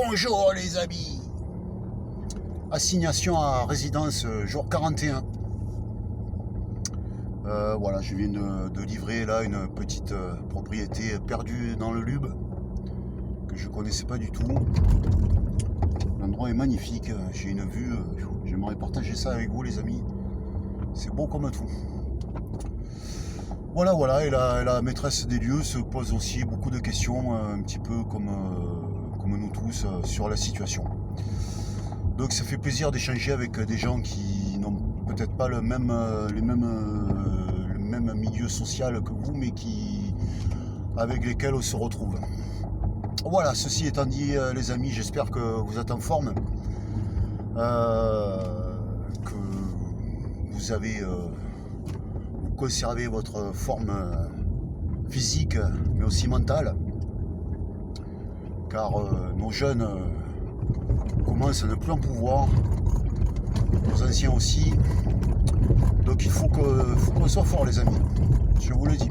Bonjour les amis. Assignation à résidence jour 41. Voilà, je viens de livrer là une petite propriété perdue dans le Lube que je connaissais pas du tout. L'endroit est magnifique, j'ai une vue, j'aimerais partager ça avec vous les amis. C'est beau comme tout. Voilà, et la maîtresse des lieux se pose aussi beaucoup de questions, un petit peu comme nous tous, sur la situation. Donc ça fait plaisir d'échanger avec des gens qui n'ont peut-être pas le même milieu social que vous, mais avec lesquels on se retrouve. Voilà, ceci étant dit, les amis, j'espère que vous êtes en forme, que vous conservez votre forme physique, mais aussi mentale, car nos jeunes commencent à ne plus en pouvoir, nos anciens aussi, donc il faut qu'on soit fort les amis, je vous le dis.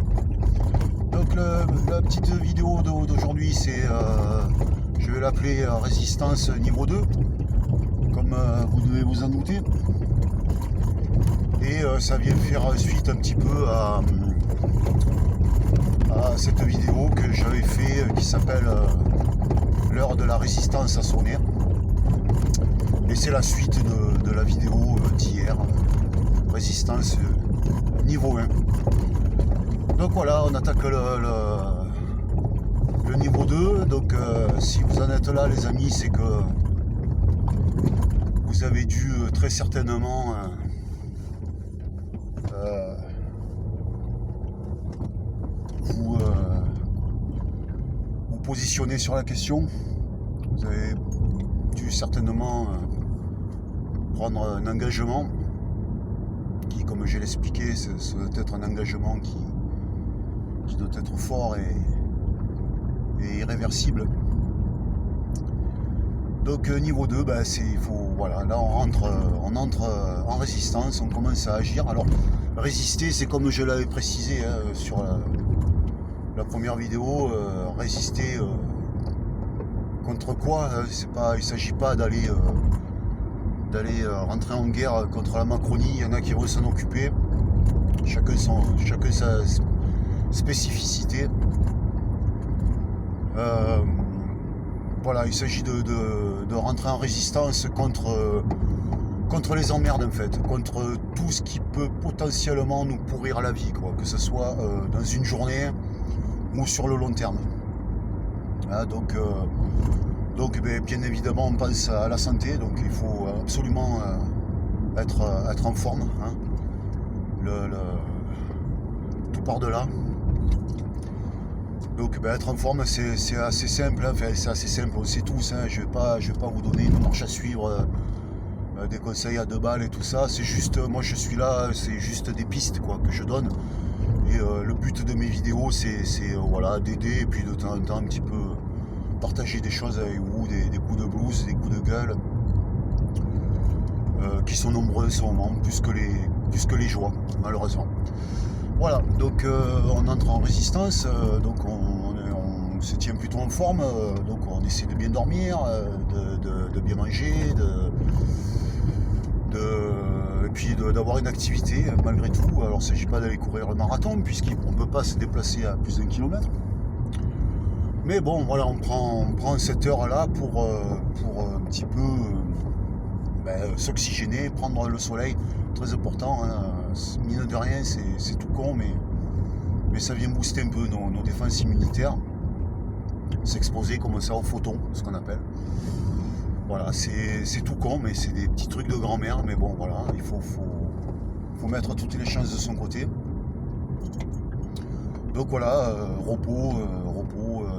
Donc la petite vidéo d'aujourd'hui, c'est, je vais l'appeler résistance niveau 2, comme vous devez vous en douter, et ça vient faire suite un petit peu à cette vidéo que j'avais fait qui s'appelle l'heure de la résistance a sonné, et c'est la suite de la vidéo d'hier, résistance niveau 1. Donc voilà, on attaque le niveau 2. Donc si vous en êtes là les amis, c'est que vous avez dû très certainement vous positionner sur la question. Vous avez dû certainement prendre un engagement qui, comme je l'ai expliqué, ça doit être un engagement qui doit être fort et irréversible. Donc niveau 2, voilà, là on entre en résistance, on commence à agir. Alors résister, c'est comme je l'avais précisé sur la première vidéo, résister contre quoi, il ne s'agit pas d'aller rentrer en guerre contre la Macronie. Il y en a qui vont s'en occuper, chacun sa spécificité. Voilà, il s'agit de rentrer en résistance contre les emmerdes en fait, contre tout ce qui peut potentiellement nous pourrir la vie, quoi, que ce soit dans une journée ou sur le long terme. Voilà, donc bien évidemment on pense à la santé, donc il faut absolument être en forme, hein. Tout part de là. Donc être en forme c'est assez simple, hein. Enfin, c'est assez simple, on sait tous, hein. Je vais pas vous donner une marche à suivre, des conseils à 2 balles et tout ça, c'est juste, moi je suis là, c'est juste des pistes quoi, que je donne. Et le but de mes vidéos c'est voilà, d'aider, et puis de temps en temps un petit peu partager des choses avec vous, des coups de blues, des coups de gueule, qui sont nombreux en ce moment, plus que les joies, malheureusement. Voilà, donc on entre en résistance, donc on se tient plutôt en forme, donc on essaie de bien dormir, de bien manger, et puis d'avoir une activité malgré tout. Alors il ne s'agit pas d'aller courir le marathon, puisqu'on ne peut pas se déplacer à plus d'1 kilomètre. Mais bon, voilà, on prend cette heure-là pour un petit peu s'oxygéner, prendre le soleil, très important, hein. Mine de rien, c'est tout con, mais ça vient booster un peu nos défenses immunitaires, s'exposer comme ça aux photons, ce qu'on appelle. Voilà, c'est tout con, mais c'est des petits trucs de grand-mère, mais bon, voilà, il faut mettre toutes les chances de son côté. Donc voilà, repos,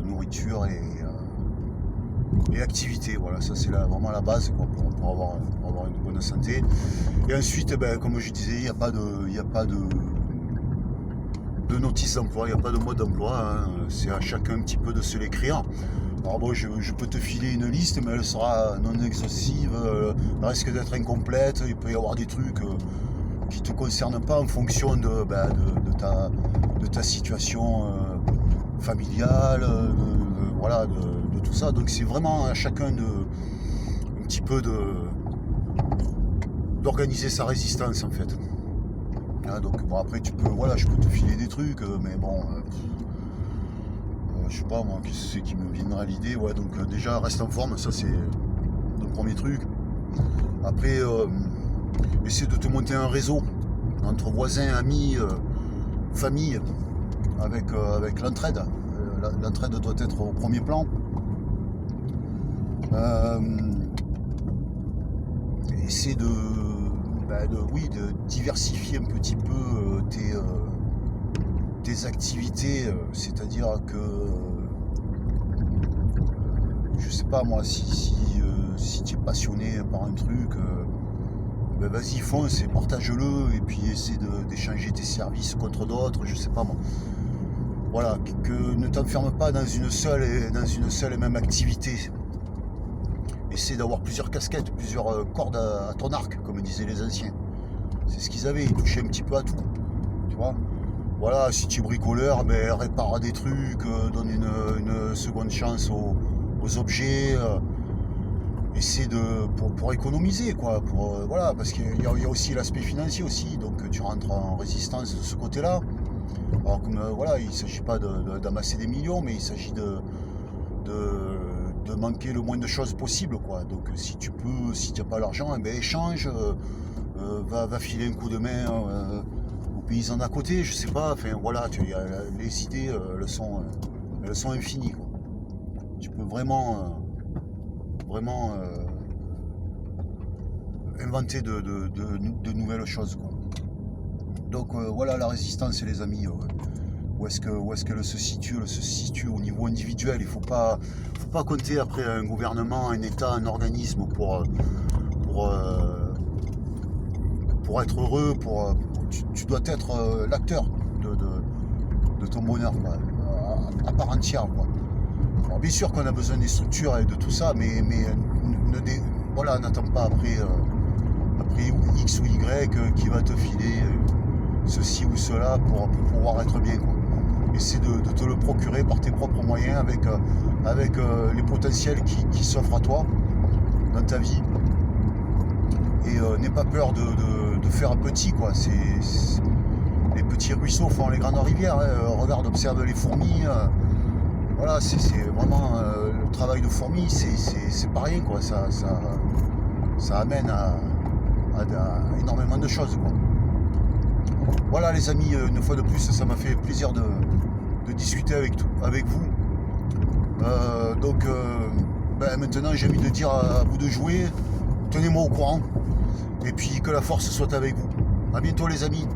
nourriture et activité, voilà, ça c'est vraiment la base quoi, pour avoir une bonne santé. Et ensuite, comme je disais, il n'y a pas de notice d'emploi, il n'y a pas de mode d'emploi, hein. C'est à chacun un petit peu de se l'écrire. Alors bon, je peux te filer une liste, mais elle sera non exhaustive, elle risque d'être incomplète, il peut y avoir des trucs qui ne te concernent pas en fonction de ta situation familiale, voilà, de tout ça. Donc c'est vraiment à chacun un petit peu d'organiser sa résistance en fait. Hein, donc bon, après tu peux, voilà, je peux te filer des trucs, mais bon, je sais pas moi, qu'est-ce que c'est qui me viendra à l'idée. Ouais, donc déjà reste en forme, ça c'est le premier truc. Après, essaie de te monter un réseau entre voisins, amis, famille, avec l'entraide. L'entraide doit être au premier plan. Essaie de diversifier un petit peu tes activités, c'est-à-dire que je sais pas moi, si tu es passionné par un truc, ben vas-y fonce et partage-le, et puis essaie d'échanger tes services contre d'autres, je sais pas moi. Voilà, que ne t'enferme pas dans une seule et même activité. Essaie d'avoir plusieurs casquettes, plusieurs cordes à ton arc, comme disaient les anciens. C'est ce qu'ils avaient, ils touchaient un petit peu à tout. Tu vois. Voilà, si tu es bricoleur, ben, répare des trucs, donne une seconde chance aux objets. Essaie pour économiser, quoi. Voilà, parce qu'il y a aussi l'aspect financier aussi, donc tu rentres en résistance de ce côté-là. Alors comme voilà, il ne s'agit pas d'amasser des millions, mais il s'agit de manquer le moins de choses possible, quoi. Donc si tu n'as pas l'argent, eh ben, échange, va filer un coup de main aux paysans d'à côté, je sais pas, enfin voilà, les idées elles sont infinies, quoi. Tu peux vraiment inventer de nouvelles choses, quoi. Donc voilà la résistance, les amis. Où est-ce qu'elle se situe? Elle se situe au niveau individuel. Il faut pas compter après un gouvernement, un État, un organisme pour être heureux. Tu dois être l'acteur de ton bonheur, quoi, à part entière, quoi. Alors bien sûr qu'on a besoin des structures et de tout ça, mais voilà, n'attends pas après X ou Y qui va te filer ceci ou cela pour pouvoir être bien, quoi. Essaie de te le procurer par tes propres moyens avec les potentiels qui s'offrent à toi dans ta vie. Et n'aie pas peur de faire petit, quoi. Les petits ruisseaux font les grandes rivières, hein. Regarde, observe les fourmis. Voilà, c'est vraiment le travail de fourmi, c'est pas rien, quoi. Ça amène à énormément de choses, quoi. Voilà les amis, une fois de plus, ça m'a fait plaisir de discuter avec vous. Donc maintenant j'ai envie de dire à vous de jouer, tenez-moi au courant, et puis que la force soit avec vous. A bientôt les amis.